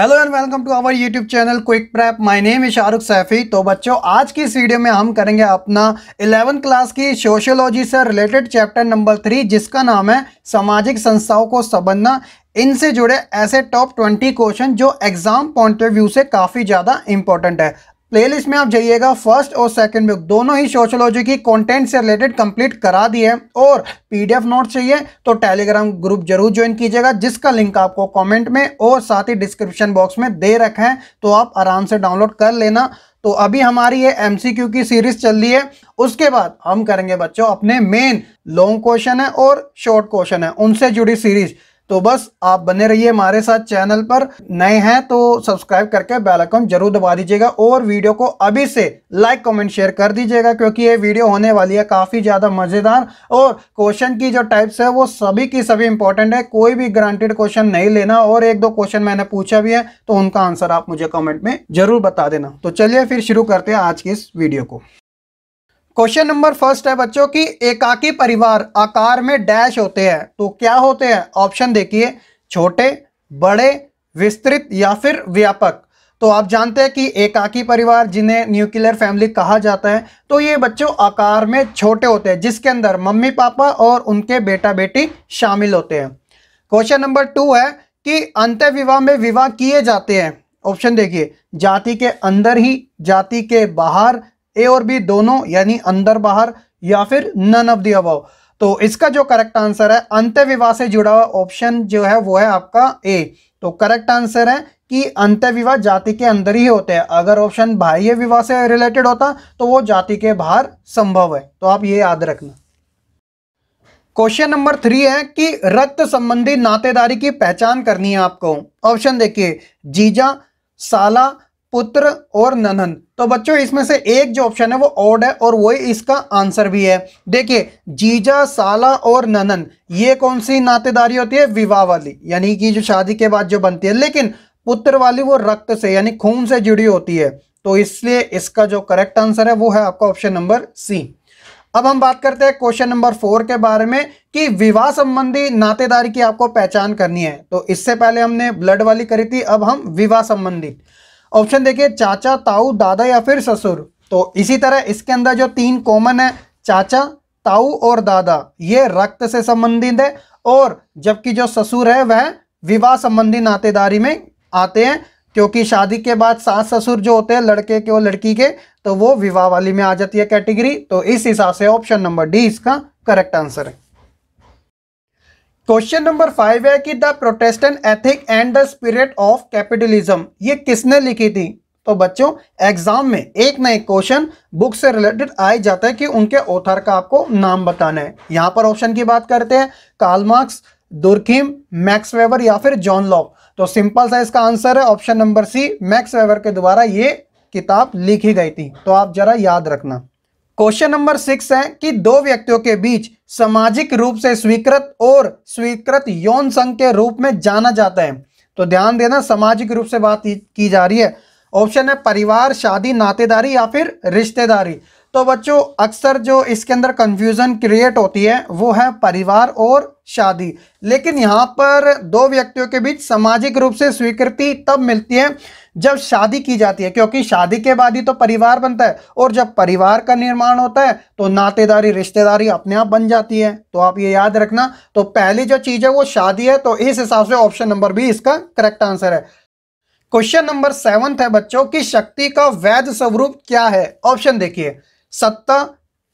Hello and welcome to our YouTube channel quick prep. My name है शाहरुख सैफी। तो बच्चों, आज की इस वीडियो में हम करेंगे अपना 11th क्लास की सोशियोलॉजी से रिलेटेड चैप्टर नंबर 3, जिसका नाम है सामाजिक संस्थाओं को समझना। इनसे जुड़े ऐसे टॉप 20 क्वेश्चन जो एग्जाम पॉइंट ऑफ व्यू से काफ़ी ज़्यादा इंपॉर्टेंट है। प्लेलिस्ट में आप जाइएगा, फर्स्ट और सेकंड बुक दोनों ही सोशियोलॉजी की कंटेंट से रिलेटेड कंप्लीट करा दिए। और पीडीएफ नोट चाहिए तो टेलीग्राम ग्रुप जरूर ज्वाइन कीजिएगा, जिसका लिंक आपको कमेंट में और साथ ही डिस्क्रिप्शन बॉक्स में दे रखा है, तो आप आराम से डाउनलोड कर लेना। तो अभी हमारी ये एमसीक्यू की सीरीज चल रही है। उसके बाद हम करेंगे बच्चों अपने मेन लॉन्ग क्वेश्चन है और शॉर्ट क्वेश्चन है, उनसे जुड़ी सीरीज। तो बस आप बने रहिए हमारे साथ। चैनल पर नए हैं तो सब्सक्राइब करके बेल आइकन जरूर दबा दीजिएगा और वीडियो को अभी से लाइक कमेंट शेयर कर दीजिएगा, क्योंकि ये वीडियो होने वाली है काफ़ी ज़्यादा मज़ेदार। और क्वेश्चन की जो टाइप्स है वो सभी की सभी इंपॉर्टेंट है, कोई भी ग्रांटेड क्वेश्चन नहीं लेना। और एक दो क्वेश्चन मैंने पूछा भी है तो उनका आंसर आप मुझे कमेंट में जरूर बता देना। तो चलिए फिर शुरू करते हैं आज की इस वीडियो को। क्वेश्चन नंबर फर्स्ट है बच्चों की, एकाकी परिवार आकार में डैश होते हैं, तो क्या होते हैं? ऑप्शन देखिए, छोटे, बड़े, विस्तृत या फिर व्यापक। तो आप जानते हैं कि एकाकी परिवार जिन्हें न्यूक्लियर फैमिली कहा जाता है, तो ये बच्चों आकार में छोटे होते हैं, जिसके अंदर मम्मी पापा और उनके बेटा बेटी शामिल होते हैं। क्वेश्चन नंबर 2 है कि अंतः विवाह में विवाह किए जाते हैं। ऑप्शन देखिए, जाति के अंदर ही, जाति के बाहर, ए और बी दोनों यानी अंदर बाहर, या फिर नन ऑफ द अबव। तो इसका जो करेक्ट आंसर है अंत्य विवाह से जुड़ा हुआ ऑप्शन जो है वो है आपका ए। तो करेक्ट आंसर है कि अंत्य विवाह जाति के अंदर ही होते हैं। अगर ऑप्शन बाह्य विवाह से रिलेटेड होता तो वो जाति के बाहर संभव है, तो आप ये याद रखना। क्वेश्चन नंबर 3 है कि रक्त संबंधी नातेदारी की पहचान करनी है आपको। ऑप्शन देखिए, जीजा, साला, पुत्र और ननन। तो बच्चों इसमें से एक जो ऑप्शन है वो ऑड है और वही इसका आंसर भी है। देखिए, जीजा, साला और ननन ये कौन सी नातेदारी होती है? विवाह वाली, यानी कि जो शादी के बाद जो बनती है। लेकिन पुत्र वाली वो रक्त से यानी खून से जुड़ी होती है। तो इसलिए इसका जो करेक्ट आंसर है वो है आपका ऑप्शन नंबर सी। अब हम बात करते हैं क्वेश्चन नंबर 4 के बारे में कि विवाह संबंधी नातेदारी की आपको पहचान करनी है। तो इससे पहले हमने ब्लड वाली करी थी, अब हम विवाह संबंधी। ऑप्शन देखिए, चाचा, ताऊ, दादा या फिर ससुर। तो इसी तरह इसके अंदर जो 3 कॉमन है, चाचा, ताऊ और दादा, ये रक्त से संबंधित है। और जबकि जो ससुर है वह विवाह संबंधी नातेदारी में आते हैं, क्योंकि शादी के बाद सास ससुर जो होते हैं लड़के के और लड़की के, तो वो विवाह वाली में आ जाती है कैटेगरी। तो इस हिसाब से ऑप्शन नंबर डी इसका करेक्ट आंसर है। क्वेश्चन नंबर 5 है कि the Protestant ethic and the spirit of capitalism ये किसने लिखी थी? तो बच्चों एग्जाम में एक ना एक क्वेश्चन बुक से रिलेटेड आ ही जाता है कि उनके ऑथर का आपको नाम बताना है। यहां पर ऑप्शन की बात करते हैं, Karl Marx, Durkheim, Max Weber या फिर जॉन लॉक। तो सिंपल सा इसका आंसर है option number C, Max Weber के द्वारा ये किताब लिखी गई थी। तो आप जरा याद रखना। क्वेश्चन नंबर 6 है कि दो व्यक्तियों के बीच सामाजिक रूप से स्वीकृत और स्वीकृत यौन संघ के रूप में जाना जाता है। तो ध्यान देना, सामाजिक रूप से बात की जा रही है। ऑप्शन है परिवार, शादी, नातेदारी या फिर रिश्तेदारी। तो बच्चों अक्सर जो इसके अंदर कंफ्यूजन क्रिएट होती है वो है परिवार और शादी। लेकिन यहाँ पर दो व्यक्तियों के बीच सामाजिक रूप से स्वीकृति तब मिलती है जब शादी की जाती है, क्योंकि शादी के बाद ही तो परिवार बनता है। और जब परिवार का निर्माण होता है तो नातेदारी, रिश्तेदारी अपने आप बन जाती है। तो आप ये याद रखना। तो पहली जो चीज है वो शादी है, तो इस हिसाब से ऑप्शन नंबर बी इसका करेक्ट आंसर है। क्वेश्चन नंबर 7 है बच्चों की शक्ति का वैध स्वरूप क्या है? ऑप्शन देखिए, सत्ता,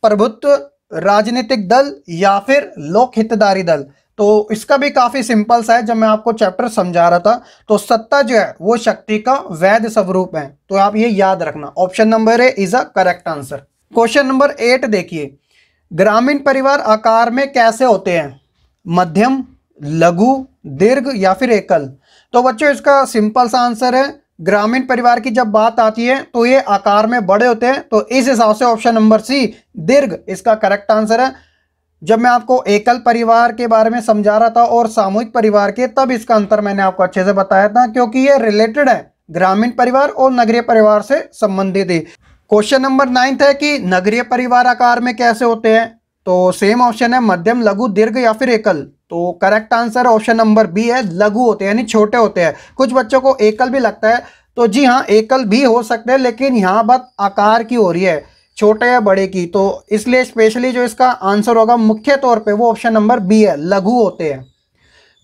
प्रभुत्व, राजनीतिक दल या फिर लोक हितधारी दल। तो इसका भी काफी सिंपल सा है, जब मैं आपको चैप्टर समझा रहा था तो सत्ता जो है वो शक्ति का वैध स्वरूप है। तो आप ये याद रखना, option number A is a correct answer. Question number 8 देखिए, ग्रामीण परिवार आकार में कैसे होते हैं? मध्यम, लघु, दीर्घ या फिर एकल। तो बच्चों इसका सिंपल सा आंसर है, ग्रामीण परिवार की जब बात आती है तो ये आकार में बड़े होते हैं। तो इस हिसाब से ऑप्शन नंबर सी, दीर्घ, इसका करेक्ट आंसर है। जब मैं आपको एकल परिवार के बारे में समझा रहा था और सामूहिक परिवार के, तब इसका अंतर मैंने आपको अच्छे से बताया था, क्योंकि ये रिलेटेड है, ग्रामीण परिवार और नगरीय परिवार से संबंधित है। क्वेश्चन नंबर 9 है कि नगरीय परिवार आकार में कैसे होते हैं? तो सेम ऑप्शन है मध्यम, लघु, दीर्घ या फिर एकल। तो correct answer option number B है, लघु होते हैं यानी छोटे होते हैं। कुछ बच्चों को एकल भी लगता है, तो जी हाँ एकल भी हो सकते हैं, लेकिन यहाँ बात आकार की हो रही है, छोटे या बड़े की, तो इसलिए स्पेशली जो इसका आंसर होगा मुख्य तौर पे वो ऑप्शन नंबर बी है, लघु होते हैं।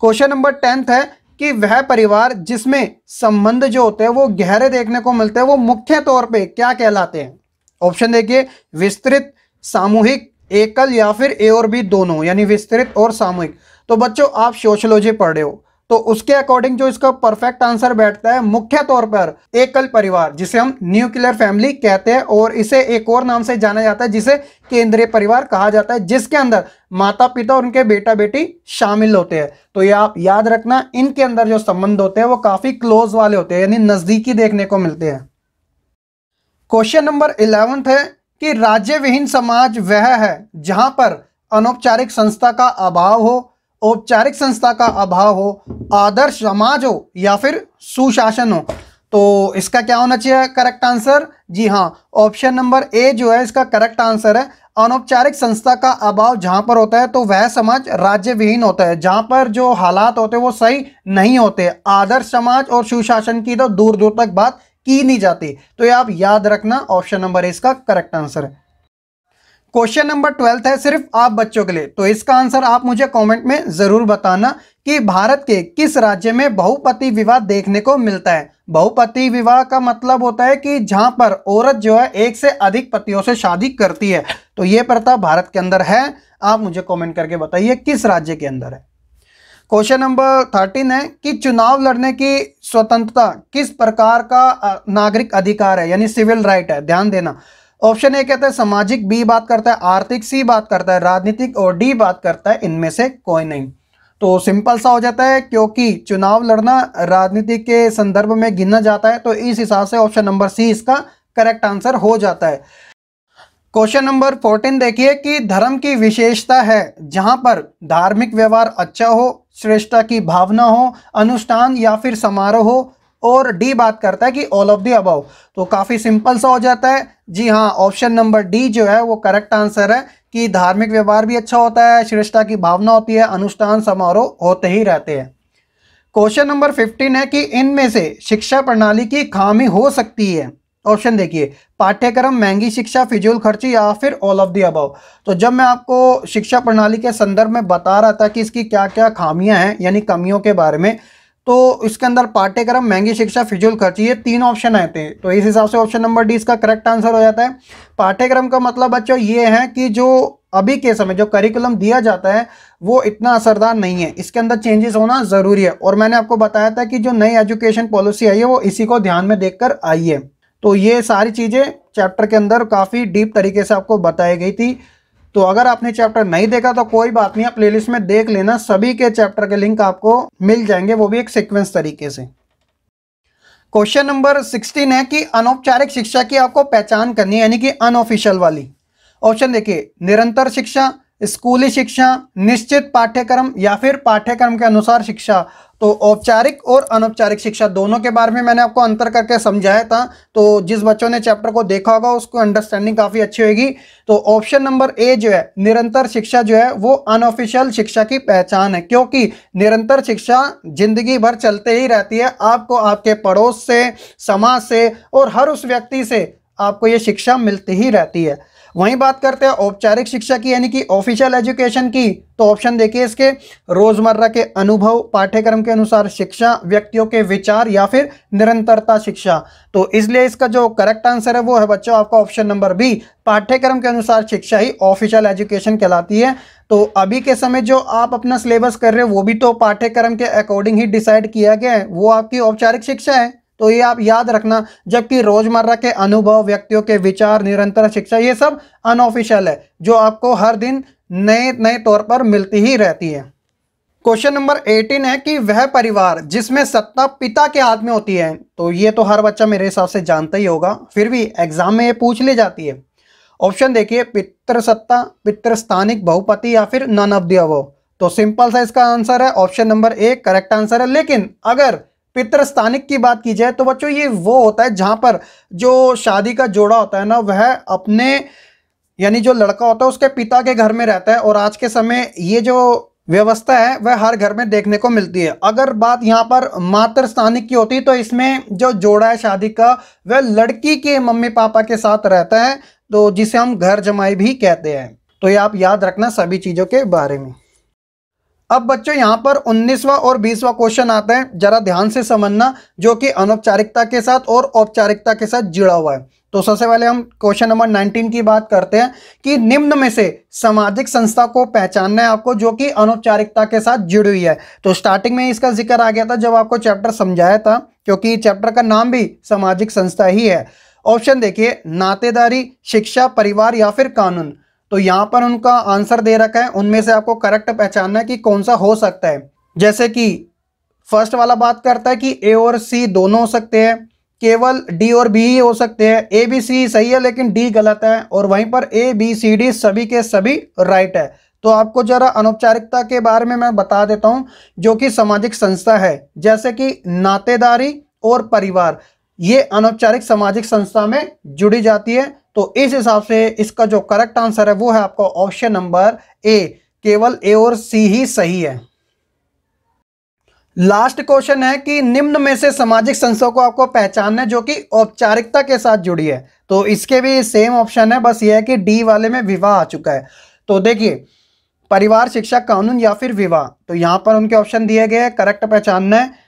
क्वेश्चन नंबर 10 है कि वह परिवार जिसमें संबंध जो होते हैं वो गहरे देखने को मिलते हैं वो मुख्य तौर पे क्या कहलाते हैं। ऑप्शन देखिए, विस्तृत, सामूहिक, एकल या फिर ए और बी दोनों, यानी विस्तृत और सामूहिक। तो बच्चों आप सोशियोलॉजी पढ़ रहे हो, तो उसके अकॉर्डिंग जो इसका परफेक्ट आंसर बैठता है मुख्य तौर पर एकल परिवार, जिसे हम न्यूक्लियर फैमिली कहते हैं, और इसे एक और नाम से जाना जाता है जिसे केंद्रीय परिवार कहा जाता है, जिसके अंदर माता पिता और उनके बेटा बेटी शामिल होते हैं। तो ये आप याद रखना, इनके अंदर जो संबंध होते हैं वो काफी क्लोज वाले होते हैं, यानी नजदीकी देखने को मिलते हैं। क्वेश्चन नंबर 11 है कि राज्य विहीन समाज वह है जहां पर अनौपचारिक संस्था का अभाव हो, औपचारिक संस्था का अभाव हो, आदर्श समाज हो या फिर सुशासन हो। तो इसका क्या होना चाहिए करेक्ट आंसर? जी हाँ, ऑप्शन नंबर ए जो है इसका करेक्ट आंसर है। अनौपचारिक संस्था का अभाव जहां पर होता है तो वह समाज राज्य विहीन होता है, जहां पर जो हालात होते हैं वो सही नहीं होते। आदर्श समाज और सुशासन की तो दूर दूर तक बात की नहीं जाती। तो ये आप याद रखना, ऑप्शन नंबर ए इसका करेक्ट आंसर है। क्वेश्चन नंबर 12 है सिर्फ आप बच्चों के लिए, तो इसका आंसर आप मुझे कमेंट में जरूर बताना कि भारत के किस राज्य में बहुपति विवाह देखने को मिलता है। बहुपति विवाह का मतलब होता है कि जहां पर औरत जो है एक से अधिक पतियों से शादी करती है। तो ये प्रथा भारत के अंदर है। आप मुझे कमेंट करके बताइए किस राज्य के अंदर है। क्वेश्चन नंबर 13 है कि चुनाव लड़ने की स्वतंत्रता किस प्रकार का नागरिक अधिकार है, यानी सिविल राइट है। ध्यान देना, ऑप्शन ए कहता है सामाजिक, बी बात करता है आर्थिक, सी बात करता है राजनीतिक और डी बात करता है इनमें से कोई नहीं। तो सिंपल सा हो जाता है, क्योंकि चुनाव लड़ना राजनीति के संदर्भ में गिना जाता है, तो इस हिसाब से ऑप्शन नंबर सी इसका करेक्ट आंसर हो जाता है। क्वेश्चन नंबर 14 देखिए कि धर्म की विशेषता है जहां पर धार्मिक व्यवहार अच्छा हो, श्रेष्ठता की भावना हो, अनुष्ठान या फिर समारोह हो, और डी बात करता है कि ऑल ऑफ द अबव। तो काफी सिंपल सा हो जाता है। जी हाँ, ऑप्शन नंबर डी जो है वो करेक्ट आंसर है कि धार्मिक व्यवहार भी अच्छा होता है, श्रेष्ठता की भावना होती है, अनुष्ठान समारोह होते ही रहते हैं। क्वेश्चन नंबर 15 है कि इनमें से शिक्षा प्रणाली की खामी हो सकती है। ऑप्शन देखिए, पाठ्यक्रम, महंगी शिक्षा, फिजूल खर्ची या फिर ऑल ऑफ द अबव। तो जब मैं आपको शिक्षा प्रणाली के संदर्भ में बता रहा था कि इसकी क्या क्या खामियां हैं यानी कमियों के बारे में, तो इसके अंदर पाठ्यक्रम, महंगी शिक्षा, फिजूल खर्ची, ये तीन ऑप्शन आए थे। तो इस हिसाब से ऑप्शन नंबर डी इसका करेक्ट आंसर हो जाता है। पाठ्यक्रम का मतलब बच्चों ये है कि जो अभी के समय जो करिकुलम दिया जाता है वो इतना असरदार नहीं है, इसके अंदर चेंजेस होना ज़रूरी है। और मैंने आपको बताया था कि जो नई एजुकेशन पॉलिसी आई है वो इसी को ध्यान में देखकर आई है। तो ये सारी चीज़ें चैप्टर के अंदर काफ़ी डीप तरीके से आपको बताई गई थी। तो अगर आपने चैप्टर नहीं देखा तो कोई बात नहीं, आप प्लेलिस्ट में देख लेना, सभी के चैप्टर के लिंक आपको मिल जाएंगे, वो भी एक सीक्वेंस तरीके से। क्वेश्चन नंबर 16 है कि अनौपचारिक शिक्षा की आपको पहचान करनी है, यानी कि अनऑफिशियल वाली। ऑप्शन देखिए, निरंतर शिक्षा, स्कूली शिक्षा, निश्चित पाठ्यक्रम या फिर पाठ्यक्रम के अनुसार शिक्षा। तो औपचारिक और अनौपचारिक शिक्षा दोनों के बारे में मैंने आपको अंतर करके समझाया था। तो जिस बच्चों ने चैप्टर को देखा होगा उसको अंडरस्टैंडिंग काफ़ी अच्छी होगी। तो ऑप्शन नंबर ए जो है निरंतर शिक्षा जो है वो अनऑफिशियल शिक्षा की पहचान है, क्योंकि निरंतर शिक्षा जिंदगी भर चलते ही रहती है। आपको आपके पड़ोस से, समाज से और हर उस व्यक्ति से आपको ये शिक्षा मिलती ही रहती है। वहीं बात करते हैं औपचारिक शिक्षा की, यानी कि ऑफिशियल एजुकेशन की। तो ऑप्शन देखिए इसके, रोजमर्रा के अनुभव, पाठ्यक्रम के अनुसार शिक्षा, व्यक्तियों के विचार या फिर निरंतरता शिक्षा। तो इसलिए इसका जो करेक्ट आंसर है वो है बच्चों आपका ऑप्शन नंबर बी, पाठ्यक्रम के अनुसार शिक्षा ही ऑफिशियल एजुकेशन कहलाती है। तो अभी के समय जो आप अपना सिलेबस कर रहे हो वो भी तो पाठ्यक्रम के अकॉर्डिंग ही डिसाइड किया गया है, वो आपकी औपचारिक शिक्षा है। तो ये आप याद रखना, जबकि रोजमर्रा के अनुभव, व्यक्तियों के विचार, निरंतर शिक्षा ये सब अनऑफिशियल है, जो आपको हर दिन नए नए तौर पर मिलती ही रहती है। क्वेश्चन नंबर 18 है कि वह परिवार जिसमें सत्ता पिता के हाथ में होती है। तो ये तो हर बच्चा मेरे हिसाब से जानता ही होगा, फिर भी एग्जाम में ये पूछ ली जाती है। ऑप्शन देखिए, पितृसत्ता, पितृस्थानिक, बहुपति या फिर नन ऑफ द अबव। तो सिंपल सा इसका आंसर है option number A correct answer है। लेकिन अगर पितृस्थानिक की बात की जाए तो बच्चों ये वो होता है जहां पर जो शादी का जोड़ा होता है ना, वह अपने यानी जो लड़का होता है उसके पिता के घर में रहता है, और आज के समय ये जो व्यवस्था है वह हर घर में देखने को मिलती है। अगर बात यहाँ पर मातृ स्थानिक की होती तो इसमें जो जोड़ा है शादी का वह लड़की के मम्मी पापा के साथ रहता है, तो जिसे हम घर जमाई भी कहते हैं। तो ये आप याद रखना सभी चीज़ों के बारे में। अब बच्चों यहाँ पर 19वां और 20वां क्वेश्चन आता है, जरा ध्यान से समझना, जो कि अनौपचारिकता के साथ और औपचारिकता के साथ जुड़ा हुआ है। तो सबसे पहले हम क्वेश्चन नंबर 19 की बात करते हैं कि निम्न में से सामाजिक संस्था को पहचानना है आपको जो कि अनौपचारिकता के साथ जुड़ी हुई है। तो स्टार्टिंग में इसका जिक्र आ गया था जब आपको चैप्टर समझाया था, क्योंकि चैप्टर का नाम भी सामाजिक संस्था ही है। ऑप्शन देखिए, नातेदारी, शिक्षा, परिवार या फिर कानून। तो यहाँ पर उनका आंसर दे रखा है, उनमें से आपको करेक्ट पहचानना है कि कौन सा हो सकता है। जैसे कि फर्स्ट वाला बात करता है कि ए और सी दोनों हो सकते हैं, केवल डी और बी ही हो सकते हैं। ए बी सी सही है लेकिन डी गलत है, और वहीं पर ए बी सी डी सभी के सभी राइट है। तो आपको जरा अनौपचारिकता के बारे में मैं बता देता हूं, जो कि सामाजिक संस्था है, जैसे कि नातेदारी और परिवार, ये अनौपचारिक सामाजिक संस्था में जुड़ी जाती है। तो इस हिसाब से इसका जो करेक्ट आंसर है वो है आपका ऑप्शन नंबर ए, केवल ए और सी ही सही है। लास्ट क्वेश्चन है कि निम्न में से सामाजिक संस्थाओं को आपको पहचानना है जो कि औपचारिकता के साथ जुड़ी है। तो इसके भी सेम ऑप्शन है, बस ये है कि डी वाले में विवाह आ चुका है। तो देखिए, परिवार, शिक्षा, कानून या फिर विवाह, तो यहाँ पर उनके ऑप्शन दिए गए हैं, करेक्ट पहचानना है।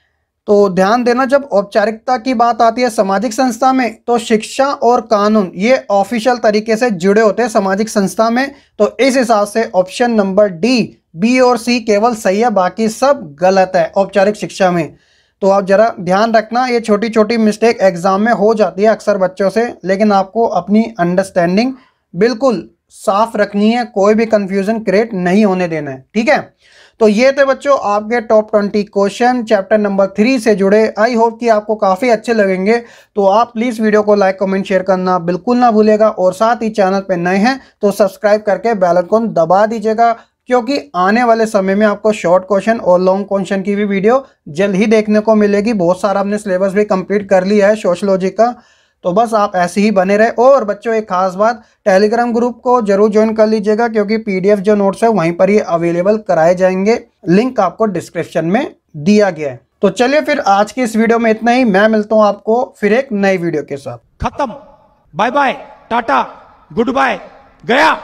तो ध्यान देना, जब औपचारिकता की बात आती है सामाजिक संस्था में तो शिक्षा और कानून ये ऑफिशियल तरीके से जुड़े होते हैं सामाजिक संस्था में। तो इस हिसाब से ऑप्शन नंबर डी, बी और सी केवल सही है, बाकी सब गलत है औपचारिक शिक्षा में। तो आप जरा ध्यान रखना, ये छोटी छोटी मिस्टेक एग्जाम में हो जाती है अक्सर बच्चों से, लेकिन आपको अपनी अंडरस्टैंडिंग बिल्कुल साफ रखनी है, कोई भी कंफ्यूजन क्रिएट नहीं होने देना है, ठीक है। तो ये थे बच्चों आपके टॉप 20 क्वेश्चन चैप्टर नंबर 3 से जुड़े। आई होप कि आपको काफ़ी अच्छे लगेंगे। तो आप प्लीज़ वीडियो को लाइक, कमेंट, शेयर करना बिल्कुल ना भूलिएगा, और साथ ही चैनल पे नए हैं तो सब्सक्राइब करके बेल आइकन दबा दीजिएगा, क्योंकि आने वाले समय में आपको शॉर्ट क्वेश्चन और लॉन्ग क्वेश्चन की भी वीडियो जल्द ही देखने को मिलेगी। बहुत सारा हमने सिलेबस भी कंप्लीट कर लिया है सोशियोलॉजी का, तो बस आप ऐसे ही बने रहे। और बच्चों एक खास बात, टेलीग्राम ग्रुप को जरूर ज्वाइन कर लीजिएगा, क्योंकि पीडीएफ जो नोट्स है वहीं पर ही अवेलेबल कराए जाएंगे। लिंक आपको डिस्क्रिप्शन में दिया गया है। तो चलिए फिर आज की इस वीडियो में इतना ही, मैं मिलता हूं आपको फिर एक नई वीडियो के साथ। खत्म, bye bye, tata, goodbye, गया।